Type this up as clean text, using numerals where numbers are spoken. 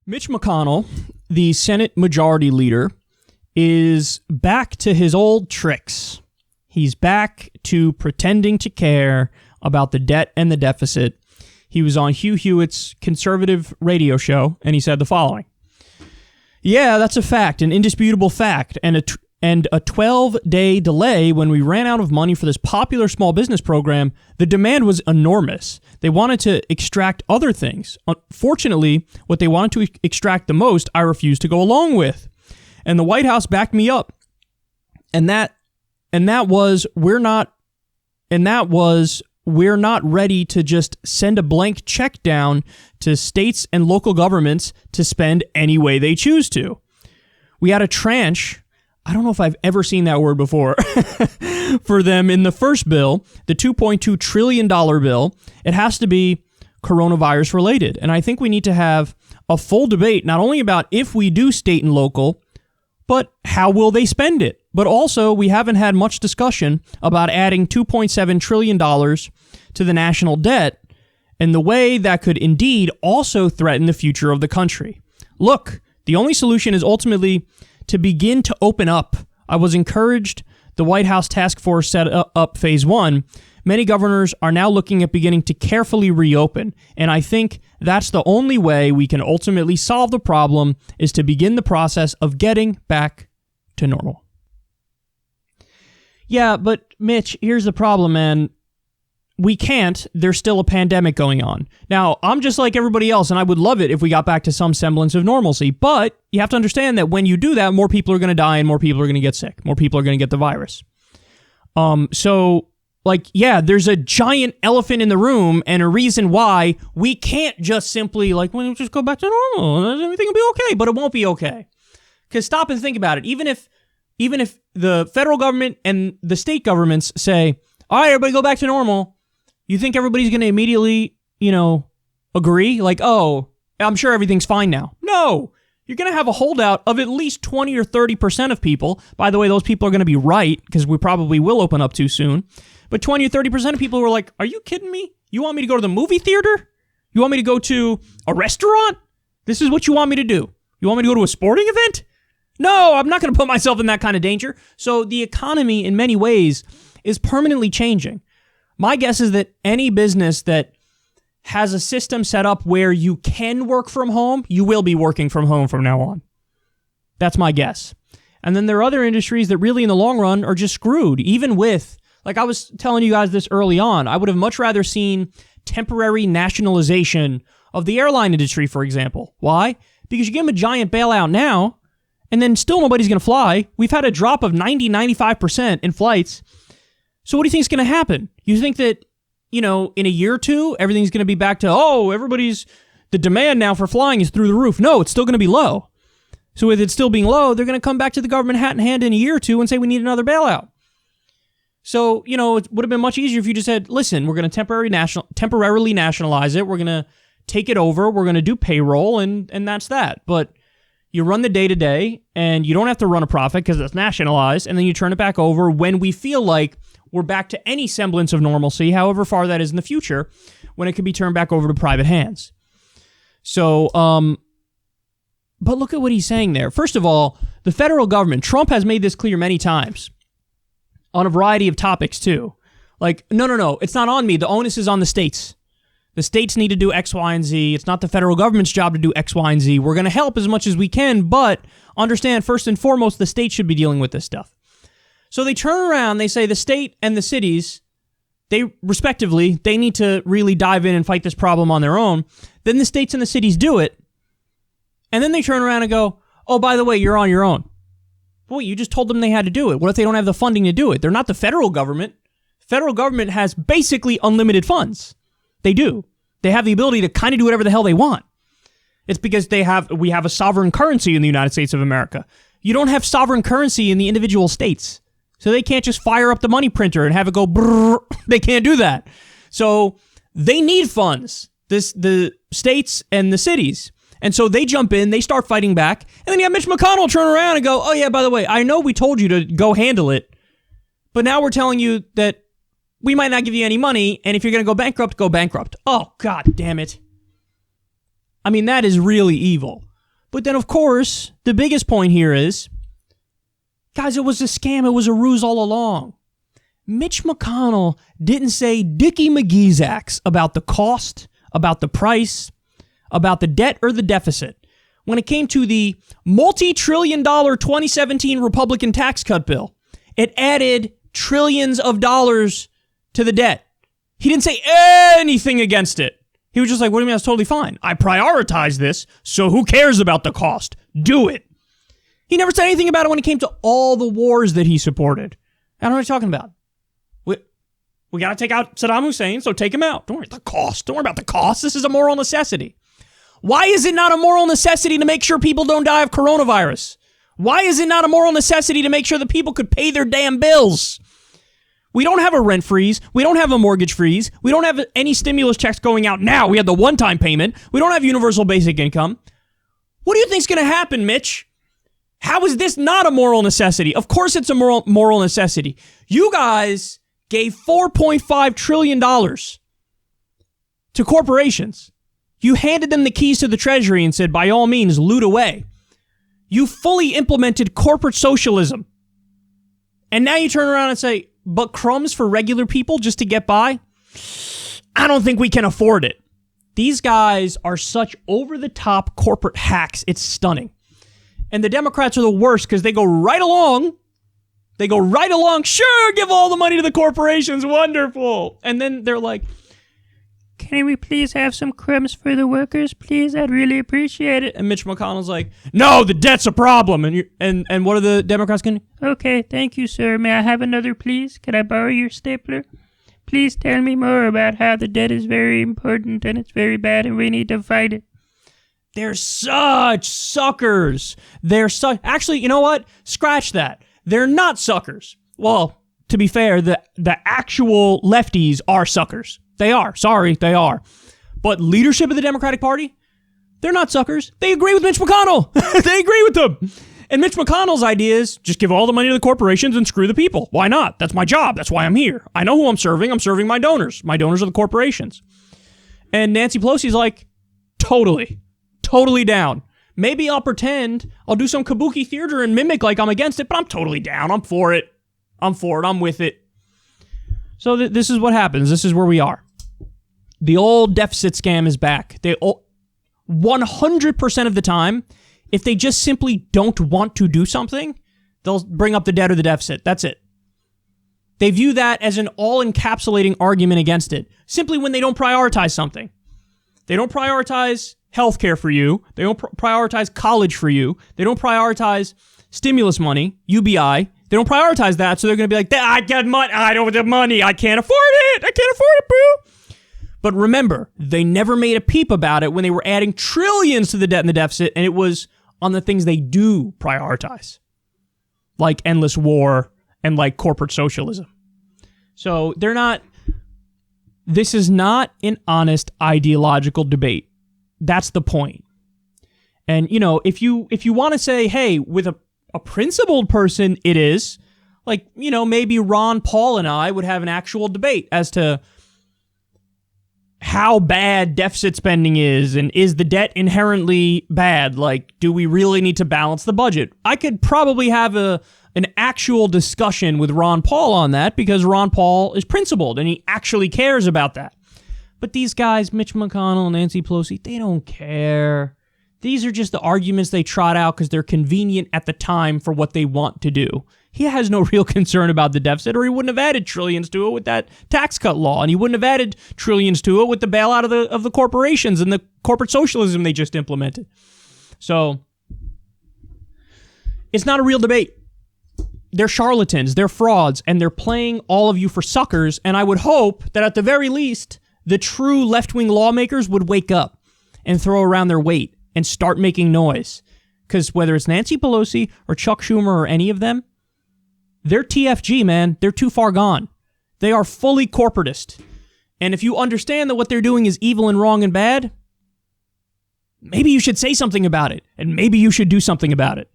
Mitch McConnell, the Senate Majority Leader, is back to his old tricks. He's back to pretending to care about the debt and the deficit. He was on Hugh Hewitt's conservative radio show, and he said the following. Yeah, that's a fact, an indisputable fact, and a 12-day delay when we ran out of money for this popular small business program. The demand was enormous. They wanted to extract other things. Unfortunately, what they wanted to extract the most, I refused to go along with. And the White House backed me up. And that was we're not ready to just send a blank check down to states and local governments to spend any way they choose to. We had a tranche, I don't know if I've ever seen that word before, for them in the first bill, the $2.2 trillion bill. It has to be coronavirus related. And I think we need to have a full debate, not only about if we do state and local, but how will they spend it? But also, we haven't had much discussion about adding $2.7 trillion to the national debt and the way that could indeed also threaten the future of the country. Look, the only solution is ultimately to begin to open up. I was encouraged. The White House task force set up phase one. Many governors are now looking at beginning to carefully reopen. And I think that's the only way we can ultimately solve the problem, is to begin the process of getting back to normal. Yeah, but Mitch, here's the problem, man. We can't. There's still a pandemic going on. Now, I'm just like everybody else, and I would love it if we got back to some semblance of normalcy. But you have to understand that when you do that, more people are going to die and more people are going to get sick. More people are going to get the virus. There's a giant elephant in the room and a reason why we can't just simply, well, just go back to normal. Everything will be okay, but it won't be okay. Because stop and think about it. Even if the federal government and the state governments say, all right, everybody go back to normal, you think everybody's going to immediately, agree? I'm sure everything's fine now. No, you're going to have a holdout of at least 20 or 30% of people. By the way, those people are going to be right, because we probably will open up too soon. But 20 or 30% of people who are like, are you kidding me? You want me to go to the movie theater? You want me to go to a restaurant? This is what you want me to do? You want me to go to a sporting event? No, I'm not going to put myself in that kind of danger. So the economy, in many ways, is permanently changing. My guess is that any business that has a system set up where you can work from home, you will be working from home from now on. That's my guess. And then there are other industries that really, in the long run, are just screwed. Even with, I was telling you guys this early on, I would have much rather seen temporary nationalization of the airline industry, for example. Why? Because you give them a giant bailout now, and then still nobody's going to fly. We've had a drop of 90-95% in flights. So what do you think is going to happen? You think that, in a year or two, everything's going to be back to, the demand now for flying is through the roof. No, it's still going to be low. So with it still being low, they're going to come back to the government hat in hand in a year or two and say we need another bailout. So, it would have been much easier if you just said, listen, we're going to temporarily nationalize it. We're going to take it over. We're going to do payroll, and that's that. But you run the day-to-day, and you don't have to run a profit because it's nationalized, and then you turn it back over when we feel like we're back to any semblance of normalcy, however far that is in the future, when it can be turned back over to private hands. So, but look at what he's saying there. First of all, the federal government, Trump has made this clear many times on a variety of topics too. No, it's not on me. The onus is on the states. The states need to do X, Y, and Z. It's not the federal government's job to do X, Y, and Z. We're going to help as much as we can, but understand, first and foremost, the state should be dealing with this stuff. So they turn around, they say the state and the cities, they need to really dive in and fight this problem on their own. Then the states and the cities do it. And then they turn around and go, oh, by the way, you're on your own. Boy, you just told them they had to do it. What if they don't have the funding to do it? They're not the federal government. Federal government has basically unlimited funds. They do. They have the ability to kind of do whatever the hell they want. It's because we have a sovereign currency in the United States of America. You don't have sovereign currency in the individual states. So they can't just fire up the money printer and have it go brrr. They can't do that. So they need funds, the states and the cities. And so they jump in, they start fighting back, and then you have Mitch McConnell turn around and go, oh yeah, by the way, I know we told you to go handle it, but now we're telling you that we might not give you any money, and if you're going to go bankrupt, go bankrupt. Oh, God damn it. I mean, that is really evil. But then, of course, the biggest point here is, guys, it was a scam. It was a ruse all along. Mitch McConnell didn't say Dickie McGeezax about the cost, about the price, about the debt or the deficit. When it came to the multi-trillion-dollar 2017 Republican tax cut bill, it added trillions of dollars to the debt. He didn't say anything against it. He was just like, what do you mean? That's totally fine. I prioritize this, so who cares about the cost? Do it. He never said anything about it when it came to all the wars that he supported. I don't know what you're talking about. We got to take out Saddam Hussein, so take him out. Don't worry about the cost. Don't worry about the cost. This is a moral necessity. Why is it not a moral necessity to make sure people don't die of coronavirus? Why is it not a moral necessity to make sure that people could pay their damn bills? We don't have a rent freeze. We don't have a mortgage freeze. We don't have any stimulus checks going out now. We have the one-time payment. We don't have universal basic income. What do you think's going to happen, Mitch? How is this not a moral necessity? Of course it's a moral necessity. You guys gave $4.5 trillion to corporations. You handed them the keys to the treasury and said, by all means, loot away. You fully implemented corporate socialism. And now you turn around and say, but crumbs for regular people just to get by? I don't think we can afford it. These guys are such over-the-top corporate hacks. It's stunning. And the Democrats are the worst because they go right along. Sure, give all the money to the corporations. Wonderful. And then they're like, can we please have some crumbs for the workers, please? I'd really appreciate it. And Mitch McConnell's like, no, the debt's a problem. And what are the Democrats going to do? Okay, thank you, sir. May I have another, please? Can I borrow your stapler? Please tell me more about how the debt is very important and it's very bad and we need to fight it. They're such suckers. Actually, you know what? Scratch that. They're not suckers. Well, to be fair, the actual lefties are suckers. They are. Sorry, they are. But leadership of the Democratic Party, they're not suckers. They agree with Mitch McConnell. They agree with him. And Mitch McConnell's idea is just give all the money to the corporations and screw the people. Why not? That's my job. That's why I'm here. I know who I'm serving. I'm serving my donors. My donors are the corporations. And Nancy Pelosi's like, totally down. Maybe I'll pretend I'll do some kabuki theater and mimic like I'm against it, but I'm totally down. I'm for it. I'm with it. So this is what happens. This is where we are. The old deficit scam is back. 100% of the time, if they just simply don't want to do something, they'll bring up the debt or the deficit. That's it. They view that as an all-encapsulating argument against it, simply when they don't prioritize something. They don't prioritize healthcare for you. They don't prioritize college for you. They don't prioritize stimulus money, UBI. They don't prioritize that, so they're going to be like, I got money. I don't have money. I can't afford it. Boo. But remember, they never made a peep about it when they were adding trillions to the debt and the deficit, and it was on the things they do prioritize, like endless war and like corporate socialism. So this is not an honest ideological debate. That's the point. And, you know, if you want to say, hey, with a principled person, it is, like, you know, maybe Ron Paul and I would have an actual debate as to how bad deficit spending is, and is the debt inherently bad? Like, do we really need to balance the budget? I could probably have an actual discussion with Ron Paul on that because Ron Paul is principled and he actually cares about that. But these guys, Mitch McConnell and Nancy Pelosi, they don't care. These are just the arguments they trot out because they're convenient at the time for what they want to do. He has no real concern about the deficit, or he wouldn't have added trillions to it with that tax cut law, and he wouldn't have added trillions to it with the bailout of the corporations and the corporate socialism they just implemented. So it's not a real debate. They're charlatans, they're frauds, and they're playing all of you for suckers, and I would hope that at the very least, the true left-wing lawmakers would wake up and throw around their weight and start making noise. Because whether it's Nancy Pelosi or Chuck Schumer or any of them, they're TFG, man. They're too far gone. They are fully corporatist. And if you understand that what they're doing is evil and wrong and bad, maybe you should say something about it. And maybe you should do something about it.